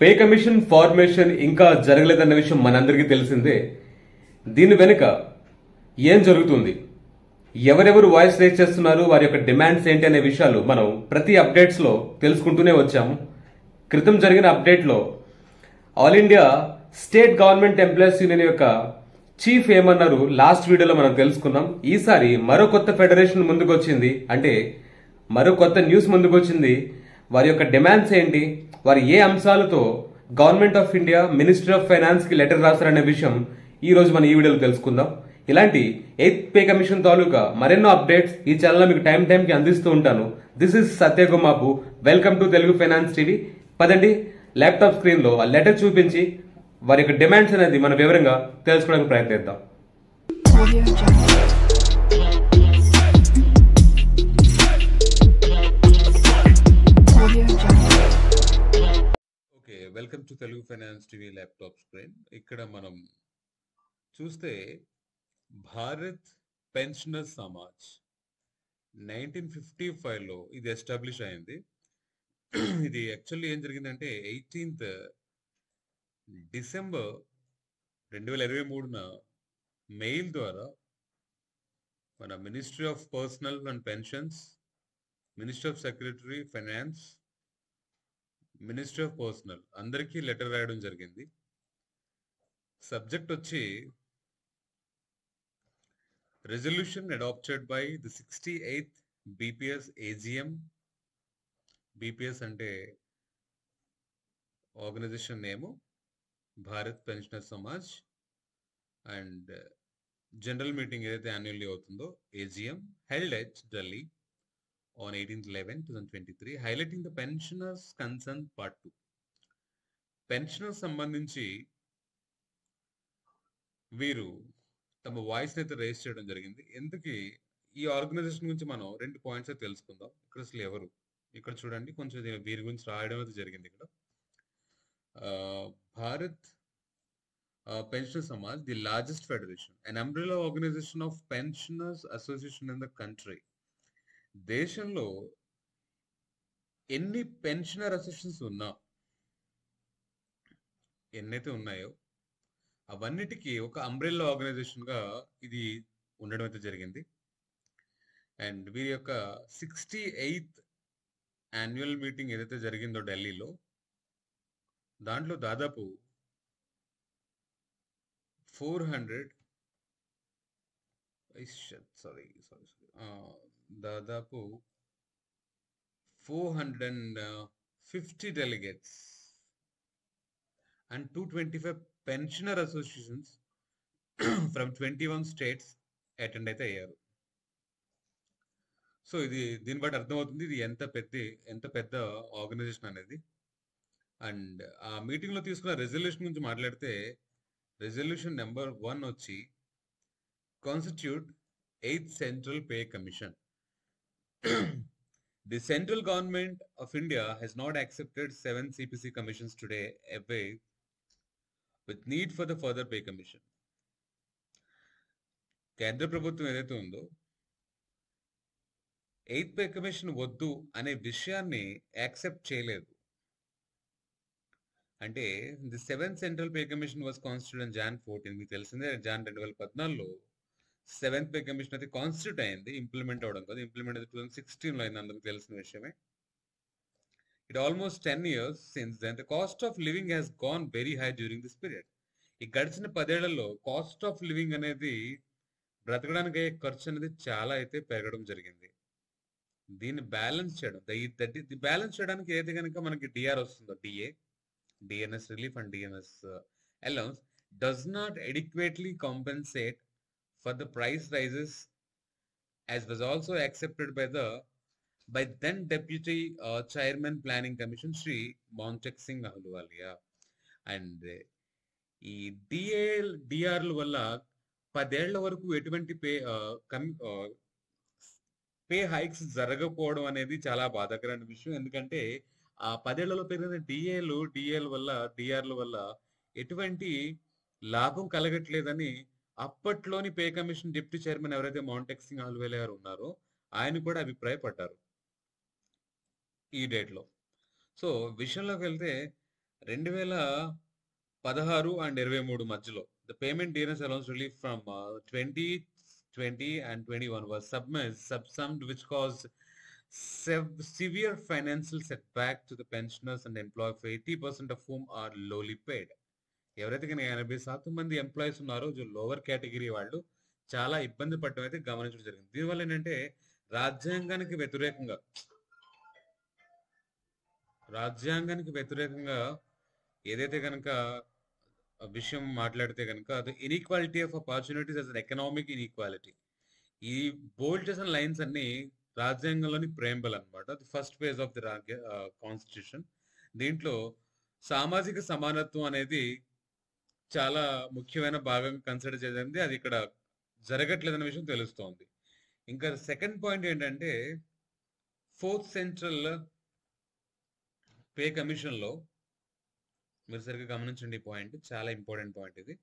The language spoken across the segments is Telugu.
పే కమిషన్ ఫార్మేషన్ ఇంకా జరగలేదన్న విషయం మనందరికీ తెలిసిందే. దీని వెనుక ఏం జరుగుతుంది, ఎవరెవరు వాయిస్ రేజ్ చేస్తున్నారు, వారి యొక్క డిమాండ్స్ ఏంటి అనే విషయాలు మనం ప్రతి అప్డేట్స్ లో తెలుసుకుంటూనే వచ్చాము. క్రితం జరిగిన అప్డేట్ లో all India state government employees union యొక్క చీఫ్ ఏమన్నారు లాస్ట్ వీడియోలో మనం తెలుసుకున్నాం. ఈసారి మరో కొత్త ఫెడరేషన్ ముందుకు వచ్చింది, అంటే మరో కొత్త న్యూస్ ముందుకు వచ్చింది. వారి యొక్క డిమాండ్స్ ఏంటి, వారు ఏ అంశాలతో government of India ministry of finance కి లెటర్ రాస్తారనే విషయం ఈ రోజు మనం ఈ వీడియోలో తెలుసుకుందాం. ఇలాంటి 8th పే కమిషన్ తాలూకా మరెన్నో అప్డేట్స్ ఈ ఛానల్లో మీకు టైం కి అందిస్తూ ఉంటాను. దిస్ ఇస్ సత్యగుమాపు. Welcome to Telugu finance TV. పదండి ల్యాప్టాప్ స్క్రీన్ లో ఆ లెటర్ చూపించి వారి యొక్క డిమాండ్స్ అనేది మనం వివరంగా తెలుసుకోవడానికి ప్రయత్నిద్దాం. Welcome to Telugu finance TV laptop screen. ఇక్కడ మనం చూస్తే భారత్ పెన్షనర్ సమాజ్ 1955లో ఇది ఎస్టాబ్లిష్ అయింది. ఇది యాక్చువల్లీ ఏం జరిగిందంటే 18th డిసెంబర్ 2023న మెయిల్ ద్వారా మన ministry of personnel and pensions, ministry of secretary finance, ministry of personnel అందరికీ లెటర్ రాయడం జరిగింది. సబ్జెక్ట్ వచ్చి resolution adopted by the 68th BPS AGM. BPS అంటే organisation name, Bharat pensioner Samaj. And general meeting ఏదైతే యాన్యువల్లీ అవుతుందో AGM held at Delhi on 18/11/2023, highlighting the pensioners concern part 2. Pensioners సంబంధించి వీరు తమ వాయిస్ అయితే రేస్ చేయడం జరిగింది. ఎందుకు ఈ ఆర్గనైజేషన్ గురించి మనం 2 పాయింట్స్ అయితే తెలుసుకుందాం. ఇక్కడ అసలు ఎవరు, ఇక్కడ చూడండి, కొంచెం వీరి గురించి రాయడం అయితే జరిగింది. ఇక్కడ Bharat pensioner Samaj, the largest federation, an umbrella organisation of pensioners association in the country. దేశంలో ఎన్ని పెన్షనర్ అసోసియేషన్స్ ఎన్నైతే ఉన్నాయో అవన్నిటికీ ఒక అంబ్రెల్లా ఆర్గనైజేషన్ గా ఇది ఉండడం అయితే జరిగింది. అండ్ వీరి యొక్క 68th యాన్యువల్ మీటింగ్ ఏదైతే జరిగిందో ఢిల్లీలో, దాంట్లో దాదాపు 450 delegates and 225 pensioner associations from 21 states attend అయితే అయ్యారు. సో ఇది దీన్ని బట్టి అర్థమవుతుంది ఇది ఎంత పెద్ద ఆర్గనైజేషన్ అనేది. అండ్ ఆ మీటింగ్ లో తీసుకున్న రెజల్యూషన్ గురించి మాట్లాడితే, రెజల్యూషన్ నెంబర్ 1 వచ్చి constitute 8th central pay commission. The central government of India has not accepted 7 CPC commissions today away with need for the further pay commission. కేంద్ర ప్రభుత్వం ఏదైతే ఉందో 8th పే కమిషన్ వద్దు అనే విషయాన్ని యాక్సెప్ట్ చేయలేదు. అంటే the 7th central pay commission was constitute on Jan 14. మీకు తెలిసిందే, Jan 2014లో 7th పే కమిషన్ అయితే కాన్స్టిట్యూట్ అయింది, ఇంప్లిమెంట్ అవడం కాదు. ఇంప్లిమెంట్ అయితే 2016లో అయింది, అందరికి తెలిసిన విషయమే. It almost 10 years since then. The cost of living has gone very high during this period. ఈ గడిచిన 10 ఏళ్లలో కాస్ట్ ఆఫ్ లివింగ్ అనేది, బ్రతకడానికి అయ్యే ఖర్చు అనేది చాలా అయితే పెరగడం జరిగింది. దీన్ని బ్యాలెన్స్ చేయడం, బ్యాలెన్స్ చేయడానికి ఏదైతే కనుక మనకి DR వస్తుందో, DNS relief and DNS allowance does not adequately compensate for the price rises, as was also accepted by then Deputy Chairman Planning Commission Shri Montek Singh Ahluwalia. And ఈ DRల వల్ల 10 ఏళ్ల వరకు ఎటువంటి పే హైక్స్ జరగకపోవడం అనేది చాలా బాధాకరమైన విషయం. ఎందుకంటే ఆ 10 ఏళ్లలో పెరిగిన DRల వల్ల ఎటువంటి లాభం కలగట్లేదని అప్పట్లోని పే కమిషన్ డిప్యూటీ చైర్మన్ ఎవరైతే మౌంటెక్ సింగ్ అహ్లూవాలియా గారు ఉన్నారో ఆయన కూడా అభిప్రాయపడ్డారు ఈ డేట్ లో. సో విషయంలోకి వెళ్తే 2016 and 23 మధ్యలో the payment dearness allowance relief from 2020 and 21 was subsumed, which caused severe financial setback to the pensioners and employees, 80% of whom are lowly paid. ఎవరైతే కనుక 80% మంది ఎంప్లాయీస్ ఉన్నారో లోవర్ కేటగిరీ వాళ్ళు చాలా ఇబ్బంది పడటం అయితే గమనించడం జరిగింది. దీనివల్ల ఏంటంటే రాజ్యాంగానికి వ్యతిరేకంగా ఏదైతే కనుక విషయం మాట్లాడితే కనుక అది inequality of opportunities as an economic inequality. ఈ బోల్డ్ చేసిన లైన్స్ అన్ని రాజ్యాంగంలోని ప్రేంబల్ అనమాట. అది first page of the constitution. దీంట్లో సామాజిక సమానత్వం అనేది చాలా ముఖ్యమైన భాగంగా కన్సిడర్ చేసింది. అది ఇక్కడ జరగట్లేదన్న విషయం తెలుస్తోంది. ఇంకా సెకండ్ పాయింట్ ఏంటంటే 4th సెంట్రల్ పే కమిషన్ లో మీరు సరిగ్గా గమనించండి, ఈ పాయింట్ చాలా ఇంపార్టెంట్ పాయింట్ ఇది.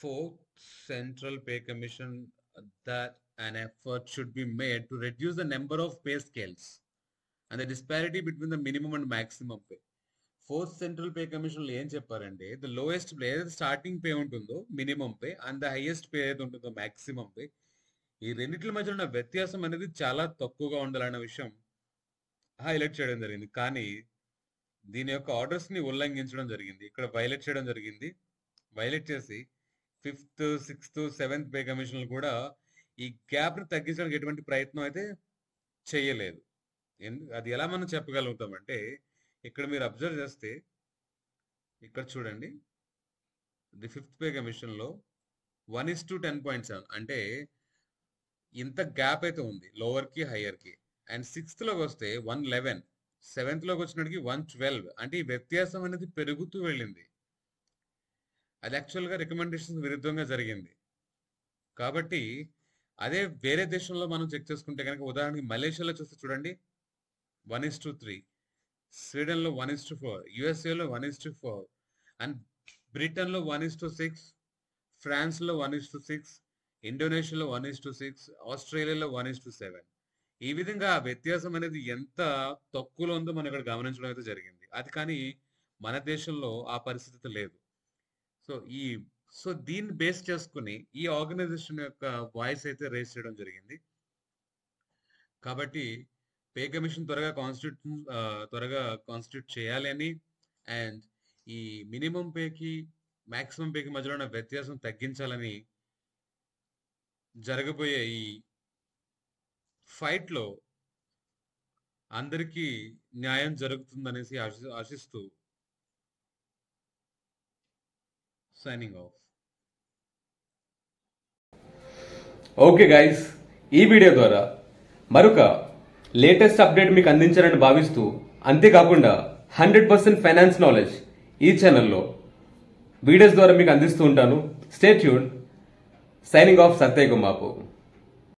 4th central pay commission that an effort should be made to reduce the number of pay scales and the disparity between the minimum and maximum pay. 4th central pay commission లో ఏం చెప్పారంటే ద లోయెస్ట్ పే ఏదైతే స్టార్టింగ్ పే ఉంటుందో minimum pay and the highest pay ఏదైతే ఉంటుందో మాక్సిమం పే, ఈ రెండింటి మధ్య ఉన్న వ్యత్యాసం అనేది చాలా తక్కువగా ఉండాలన్న విషయం హైలైట్ చేయడం జరిగింది. కానీ దీని యొక్క ఆర్డర్స్ ని ఉల్లంఘించడం జరిగింది, ఇక్కడ వైలేట్ చేయడం జరిగింది. వైలేట్ చేసి 5th, 6th, 7th పే కమిషన్లు కూడా ఈ గ్యాప్ ని తగ్గించడానికి ఎటువంటి ప్రయత్నం అయితే చేయలేదు. అది ఎలా మనం చెప్పగలుగుతామంటే ఇక్కడ మీరు అబ్జర్వ్ చేస్తే ఇక్కడ చూడండి, ది 5th పే కమిషన్ లో 1:10.7 అంటే ఇంత గ్యాప్ అయితే ఉంది లోవర్ కి హయ్యర్ కి. అండ్ 6th లోకి వస్తే 111, 7th లోకి వచ్చినట్టుకి 112, అంటే ఈ వ్యత్యాసం అనేది పెరుగుతూ వెళ్ళింది. అది యాక్చువల్గా రికమెండేషన్ విరుద్ధంగా జరిగింది. కాబట్టి అదే వేరే దేశంలో మనం చెక్ చేసుకుంటే కనుక ఉదాహరణకి మలేషియాలో చూస్తే చూడండి 1:3, స్వీడన్లో 1:4, యుఎస్ఏలో 1:4, అండ్ బ్రిటన్లో 1:6, ఫ్రాన్స్లో 1:6, ఇండోనేషియాలో 1:6, ఆస్ట్రేలియాలో 1:7. ఈ విధంగా ఆ వ్యత్యాసం అనేది ఎంత తక్కువలో ఉందో మనం ఇక్కడ గమనించడం అయితే జరిగింది. అది కానీ మన దేశంలో ఆ పరిస్థితి లేదు. సో దీన్ని బేస్ చేసుకుని ఈ ఆర్గనైజేషన్ యొక్క వాయిస్ అయితే రేస్ చేయడం జరిగింది. కాబట్టి పే కమిషన్ త్వరగా కాన్స్టిట్యూట్ చేయాలి అని, అండ్ ఈ మినిమం పేకి మాక్సిమం పేకి మధ్యలో ఉన్న వ్యత్యాసం తగ్గించాలని జరగబోయే ఈ ఫైట్ లో అందరికీ న్యాయం జరుగుతుందనేసి ఆశిస్తూ సైనింగ్ ఆఫ్. ఓకే గైస్, ఈ వీడియో ద్వారా మరొక లేటెస్ట్ అప్డేట్ మీకు అందించాలని భావిస్తూ, అంతేకాకుండా 100% ఫైనాన్స్ నాలెడ్జ్ ఈ ఛానల్లో వీడియోస్ ద్వారా మీకు అందిస్తూ ఉంటాను. Stay tuned. సైనింగ్ ఆఫ్ సత్య గుమ్మాపు.